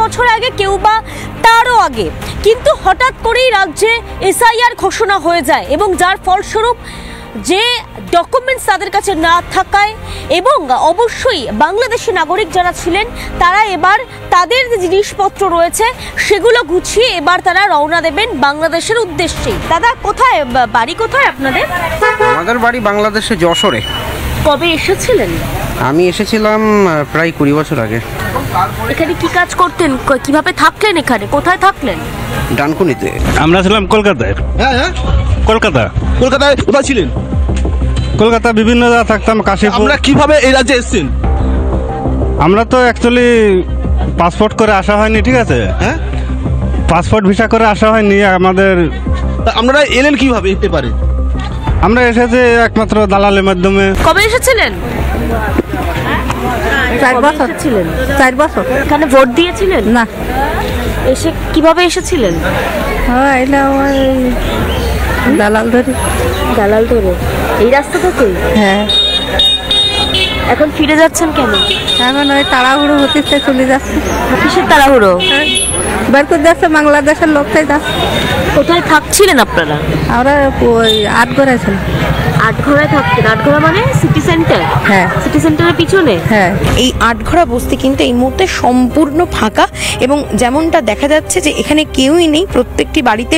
বছর আগে, কেউ বা তারও আগে, কিন্তু হঠাৎ করেই রাজ্যে এসআইআর ঘোষণা হয়ে যায় এবং যার ফলস্বরূপ যে ডকুমেন্টস তাদের কাছে না থাকায় এবং অবশ্যই বাংলাদেশি নাগরিক যারা ছিলেন তারা এবার তাদের যে জিনিসপত্র রয়েছে সেগুলো গুছিয়ে এবার তারা রওনা দেবেন বাংলাদেশের উদ্দেশ্যে। দাদা, কোথায় বাড়ি, কোথায় আপনাদের? আমাদের বাড়ি বাংলাদেশে যশোরে। কবে এসেছিলেন? আমি এসেছিলাম প্রায় 20 বছর আগে। এখানে কি কাজ করতেন, কিভাবে থাকলেন, এখানে কোথায় থাকলেন? ডানকুনিতে। আমরা ছিলাম কলকাতায়। হ্যাঁ, কলকাতায় কোথায় ছিলেন? কলকাতা বিভিন্ন জায়গা থাকতাম, কাশীপুর। আমরা কিভাবে এই রাজ্যে এসেছেন? আমরা তো অ্যাকচুয়ালি পাসপোর্ট করে আসা হয়নি, ঠিক আছে? হ্যাঁ, পাসপোর্ট ভিসা করে আসা হয়নি আমাদের। আপনারা এলেন কিভাবে এই পেপারে? আমরা এসেছি একমাত্র দালালের মাধ্যমে। কবে এসেছিলেন? 4 বছর ছিলেন। 4 বছর। এখানে ভোট দিয়েছিলেন? না। এসে কিভাবে এসেছিলেন? হ্যাঁ, এটা ওই দালাল ধরে। দালাল ধরে? এই রাস্তা থেকে? হ্যাঁ। এখন ফিরে যাচ্ছেন কেন? এখন ওই তাড়াহুড়ো হতে চলে যাচ্ছে। কিসের তাড়াহুড়ো? বের করে যাচ্ছে, বাংলাদেশের লোকটাই যাচ্ছে। কোথায় থাকছিলেন আপনারা? আমরা ওই আটঘরায় ছিলাম। আটঘরায় থাকতেন? আটঘরা মানে সিটি সেন্টার? হ্যাঁ। সিটি সেন্টারের পিছনে? হ্যাঁ। এই আটঘরা বস্তি কিন্তু এই মুহূর্তে সম্পূর্ণ ফাঁকা এবং যেমনটা দেখা যাচ্ছে যে এখানে কেউই নেই। প্রত্যেকটি বাড়িতে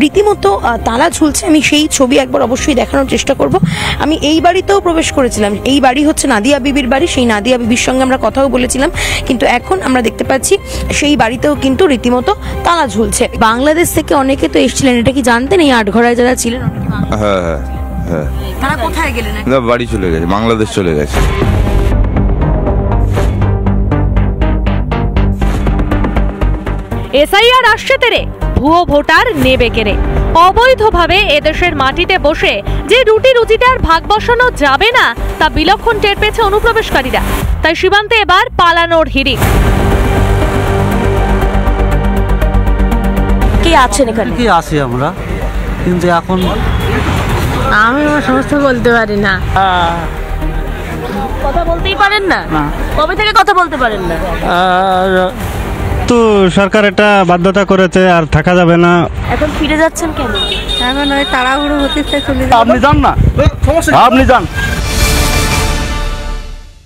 রীতিমতো তালা ঝুলছে। আমি সেই ছবি একবার অবশ্যই দেখানোর চেষ্টা করব। আমি এই বাড়িতেও প্রবেশ করেছিলাম। এই বাড়ি হচ্ছে নাদিয়া বিবির বাড়ি। সেই নাদিয়া বিবির সঙ্গে আমরা কথাও বলেছিলাম, কিন্তু এখন আমরা দেখতে পাচ্ছি সেই বাড়িতেও কিন্তু রীতিমতো তালা ঝুলছে। বাংলাদেশ থেকে অনেকে তো এসেছিলেন, এটা কি জানতেন? এই আটঘরায় যারা ছিলেন হ্যাঁ হ্যাঁ হ্যাঁ। তারা কোথায় গেলেন? না, বাড়ি চলে গেছে, বাংলাদেশ চলে গেছে। এসআইআর আসছে তেরে, ভুয়ো ভোটার নেবে কেড়ে। অবৈধভাবে এদেশের মাটিতে বসে যে রুটি রুজিতে আর ভাগ বসানো যাবে না তা বিলক্ষণ টের পেয়েছে অনুপ্রবেশকারীরা। তাই সীমান্তে এবার পালানোর হিড়িক। কে আছেন এখানে? কি আছি আমরা, কিন্তু এখন আমি সমস্ত বলতে পারি না। কথা বলতেই পারেন না? কবে থেকে কথা বলতে পারেন না? তো সরকার এটা বাধ্যতা করেছে, আর থাকা যাবে না। এখন ফিরে যাচ্ছেন কেন? এখন ওই তাড়াহুড়ো হতে চলে যাচ্ছে। আপনি যান না, আপনি যান।